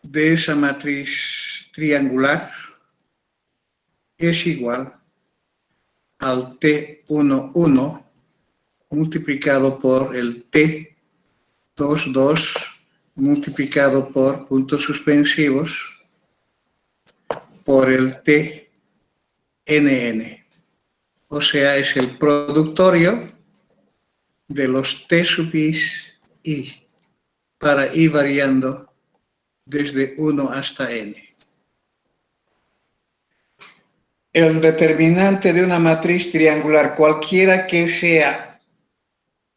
de esa matriz triangular es igual al T11 multiplicado por el T22 multiplicado por puntos suspensivos por el TNN. O sea, es el productorio de los T sub I para I variando desde 1 hasta N. El determinante de una matriz triangular, cualquiera que sea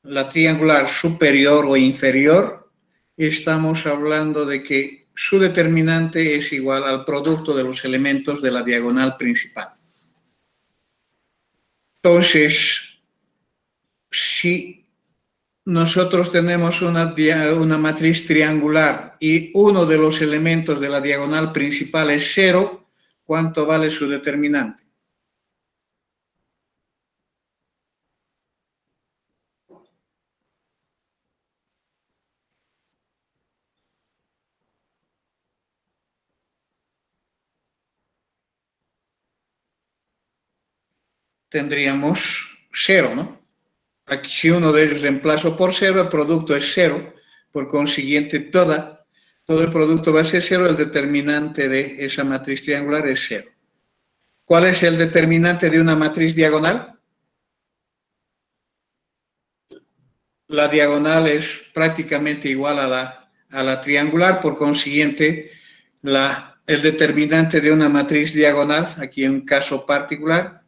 la triangular superior o inferior, estamos hablando de que su determinante es igual al producto de los elementos de la diagonal principal. Entonces, si nosotros tenemos una matriz triangular y uno de los elementos de la diagonal principal es 0, ¿cuánto vale su determinante? Tendríamos 0, ¿no? Aquí si uno de ellos reemplazo por 0, el producto es 0, por consiguiente todo el producto va a ser 0, el determinante de esa matriz triangular es 0. ¿Cuál es el determinante de una matriz diagonal? La diagonal es prácticamente igual a la triangular, por consiguiente el determinante de una matriz diagonal, aquí en un caso particular,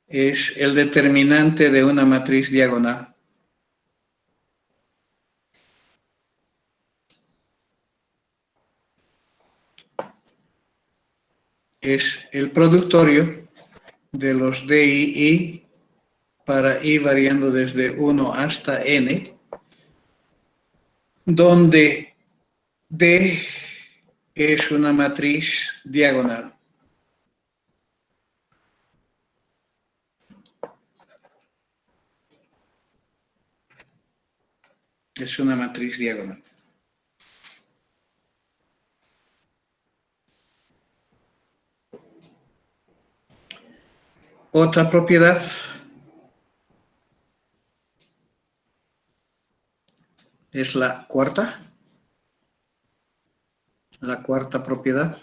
es el determinante de una matriz diagonal. Es el productorio de los D y I para I variando desde 1 hasta N, donde D es una matriz diagonal. Es una matriz diagonal. Otra propiedad es la cuarta propiedad.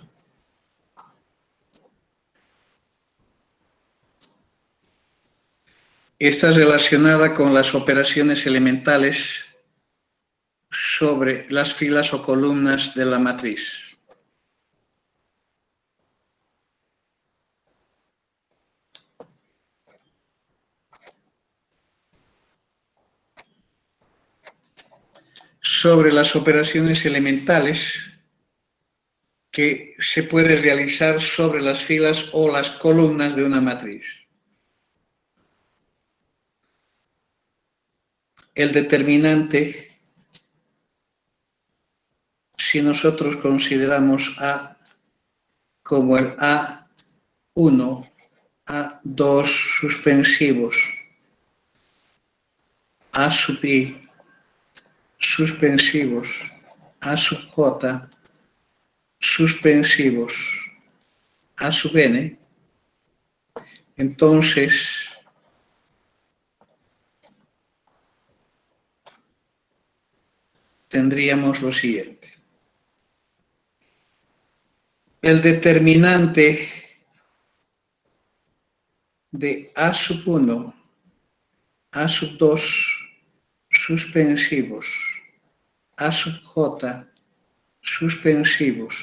Está relacionada con las operaciones elementales sobre las filas o columnas de la matriz. Sobre las operaciones elementales que se puede realizar sobre las filas o las columnas de una matriz. El determinante, si nosotros consideramos A como el A1, A2 suspensivos, A sub I suspensivos, A sub J suspensivos, A sub N, entonces tendríamos lo siguiente. El determinante de A sub 1, A sub 2 suspensivos, A sub J suspensivos,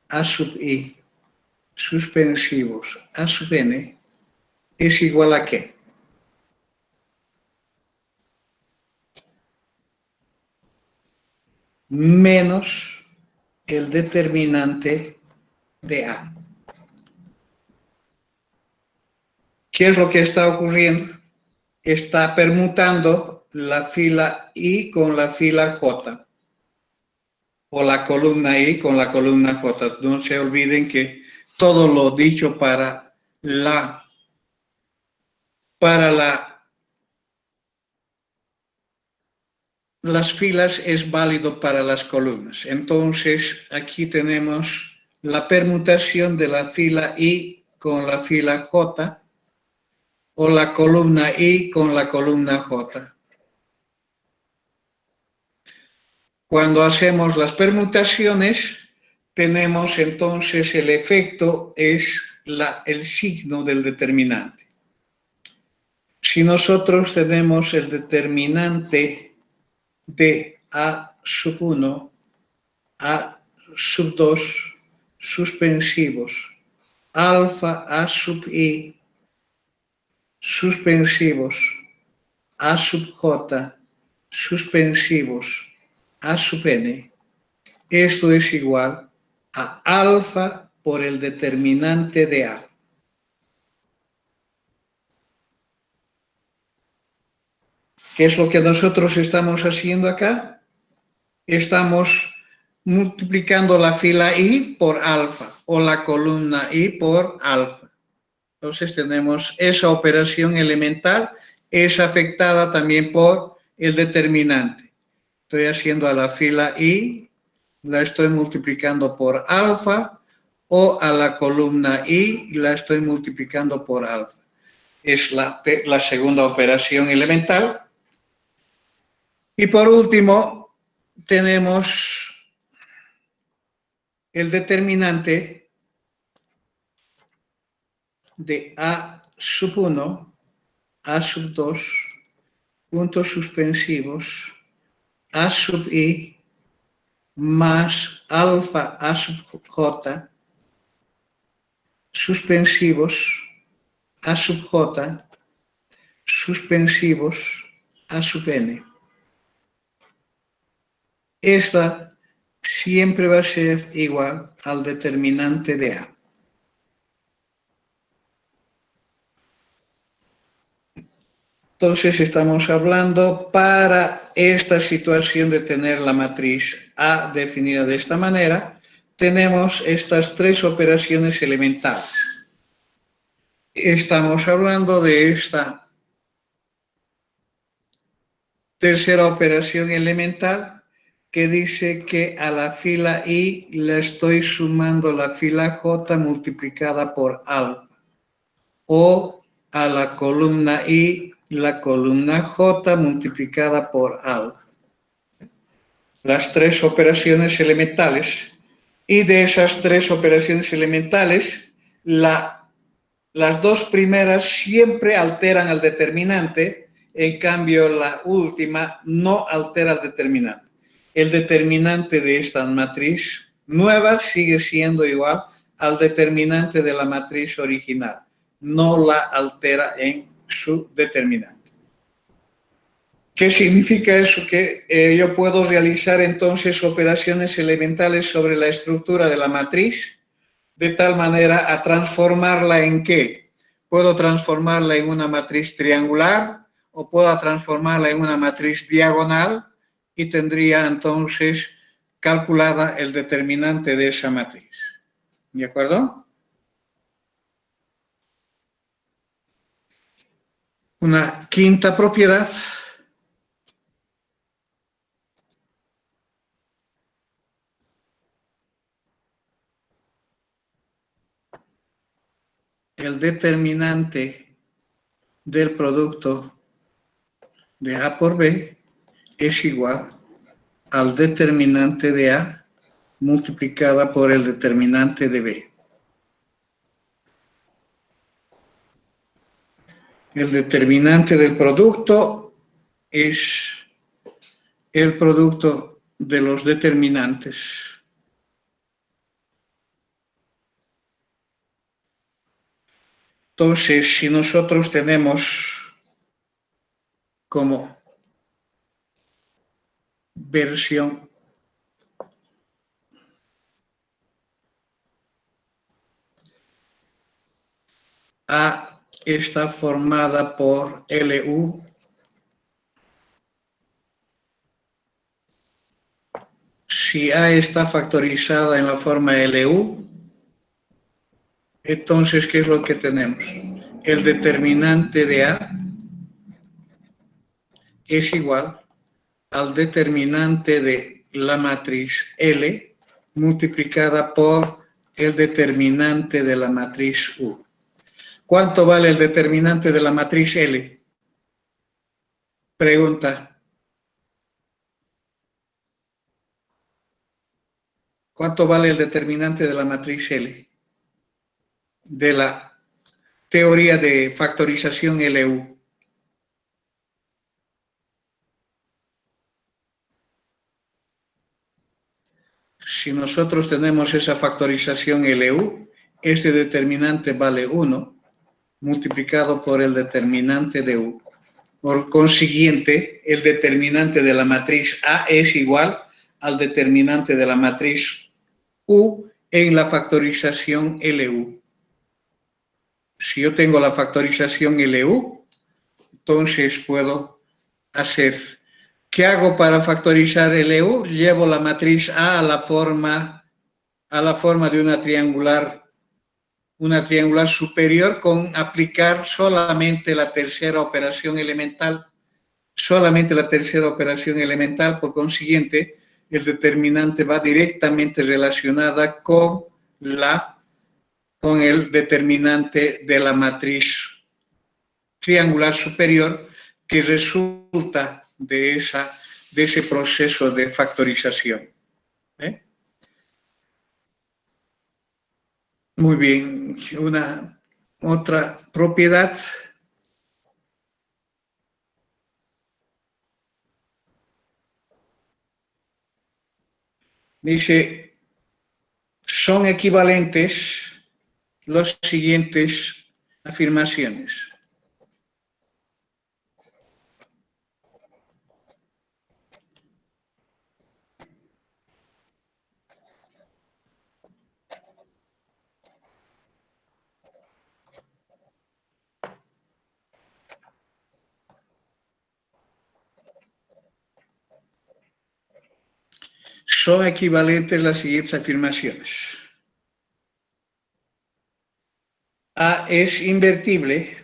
A sub I suspensivos, A sub N es igual a ¿qué? Menos el determinante de A. ¿Qué es lo que está ocurriendo? Está permutando la fila I con la fila J, o la columna I con la columna J. No se olviden que todo lo dicho para las filas es válido para las columnas. Entonces, aquí tenemos la permutación de la fila I con la fila J, o la columna I con la columna J. Cuando hacemos las permutaciones, tenemos entonces el efecto es el signo del determinante. Si nosotros tenemos el determinante de A sub 1, A sub 2 suspensivos, alfa A sub I suspensivos, A sub J suspensivos, A sub N, esto es igual a alfa por el determinante de A. ¿Qué es lo que nosotros estamos haciendo acá? Estamos multiplicando la fila I por alfa o la columna I por alfa. Entonces tenemos esa operación elemental, es afectada también por el determinante. Estoy haciendo a la fila I, la estoy multiplicando por alfa, o a la columna I la estoy multiplicando por alfa. Es la segunda operación elemental. Y por último, tenemos el determinante de A sub 1, A sub 2, puntos suspensivos, A sub I más alfa A sub J, suspensivos, A sub J, suspensivos, A sub N. Esta siempre va a ser igual al determinante de A. Entonces estamos hablando para esta situación de tener la matriz A definida de esta manera, tenemos estas tres operaciones elementales. Estamos hablando de esta tercera operación elemental que dice que a la fila I le estoy sumando la fila J multiplicada por alfa, o a la columna I la columna J multiplicada por alfa. Las tres operaciones elementales, y de esas tres operaciones elementales, las dos primeras siempre alteran al determinante, en cambio la última no altera al determinante. El determinante de esta matriz nueva sigue siendo igual al determinante de la matriz original, no la altera en su determinante. ¿Qué significa eso? Que yo puedo realizar entonces operaciones elementales sobre la estructura de la matriz de tal manera a transformarla en ¿qué? Puedo transformarla en una matriz triangular o puedo transformarla en una matriz diagonal y tendría entonces calculada el determinante de esa matriz. ¿De acuerdo? Una quinta propiedad el determinante del producto de A por B es igual al determinante de A multiplicada por el determinante de B. El determinante del producto es el producto de los determinantes. Entonces, si nosotros tenemos como versión A está formada por LU, si A está factorizada en la forma LU, entonces, ¿qué es lo que tenemos? El determinante de A es igual al determinante de la matriz L multiplicada por el determinante de la matriz U. ¿Cuánto vale el determinante de la matriz L? Pregunta. ¿Cuánto vale el determinante de la matriz L? De la teoría de factorización LU. Si nosotros tenemos esa factorización LU, este determinante vale 1 multiplicado por el determinante de U. Por consiguiente, el determinante de la matriz A es igual al determinante de la matriz U en la factorización LU. Si yo tengo la factorización LU, entonces puedo hacer. ¿Qué hago para factorizar LU? Llevo la matriz A a la forma de una triangular superior con aplicar solamente la tercera operación elemental. Solamente la tercera operación elemental, por consiguiente, el determinante va directamente relacionada con el determinante de la matriz triangular superior que resulta de ese proceso de factorización. ¿Eh? Muy bien, una otra propiedad. Dice, son equivalentes las siguientes afirmaciones. son equivalentes las siguientes afirmaciones. A es invertible.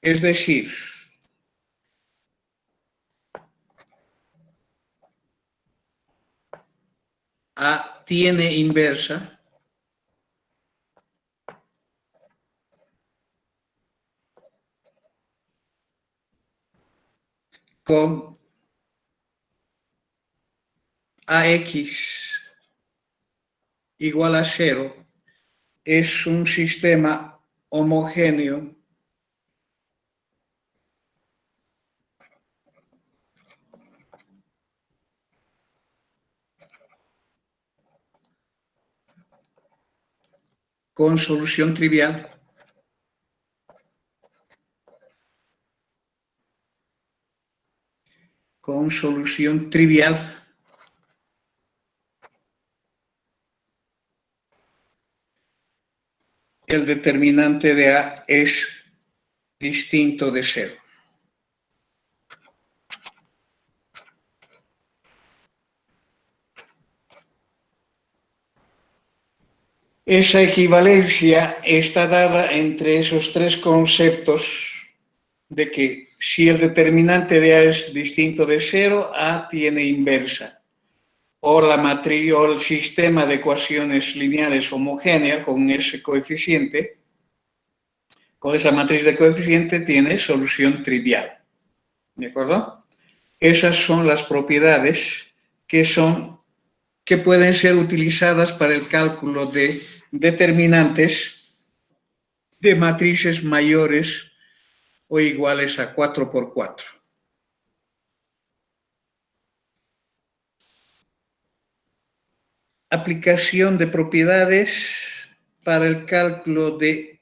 Es decir, A tiene inversa con AX igual a 0. Es un sistema homogéneo con solución trivial. Con solución trivial. El determinante de A es distinto de 0. Esa equivalencia está dada entre esos tres conceptos de que si el determinante de A es distinto de 0, A tiene inversa. O la matriz o el sistema de ecuaciones lineales homogénea con ese coeficiente, con esa matriz de coeficiente tiene solución trivial. ¿De acuerdo? Esas son las propiedades que pueden ser utilizadas para el cálculo de determinantes de matrices mayores o iguales a 4×4. Aplicación de propiedades para el cálculo de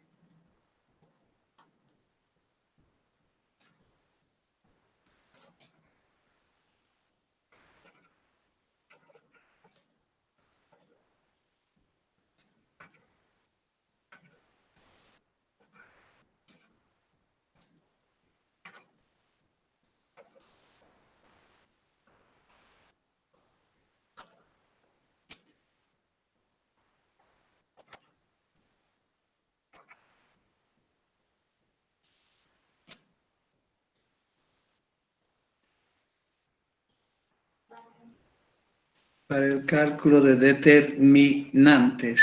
para el cálculo de determinantes.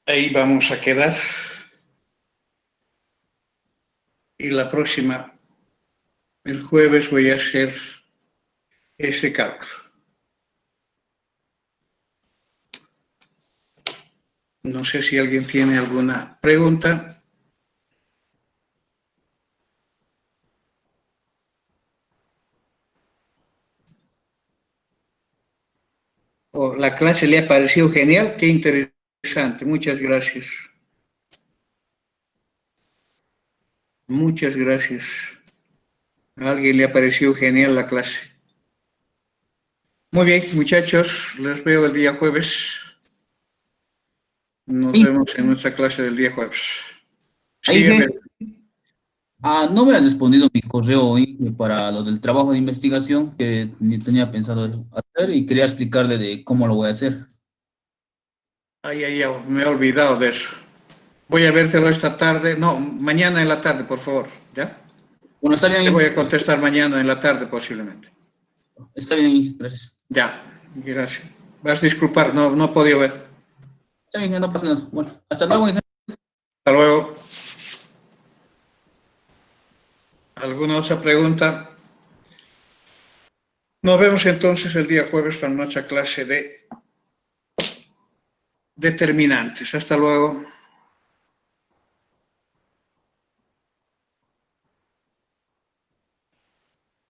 Ahí vamos a quedar. Y la próxima, el jueves, voy a hacer ese cálculo. No sé si alguien tiene alguna pregunta. Oh, la clase le ha parecido genial, qué interesante, muchas gracias. Muchas gracias. A alguien le ha parecido genial la clase. Muy bien, muchachos, les veo el día jueves. Nos Ahí, vemos en nuestra clase del día jueves. Sí, a Inge, ver. no me has respondido mi correo, Inge, para lo del trabajo de investigación que ni tenía pensado hacer y quería explicarle de cómo lo voy a hacer. Ay, ay, ay, me he olvidado de eso. Voy a vértelo esta tarde. No, mañana en la tarde, por favor. ¿Ya? Bueno, está bien, Te voy a Inge. contestar mañana en la tarde, posiblemente. Está bien, Inge, gracias. Ya, gracias. Vas a disculpar, no he podido ver. Está bien, Inge, no pasa nada. Bueno, hasta luego, Inge. Hasta luego. ¿Alguna otra pregunta? Nos vemos entonces el día jueves para nuestra clase de determinantes. Hasta luego.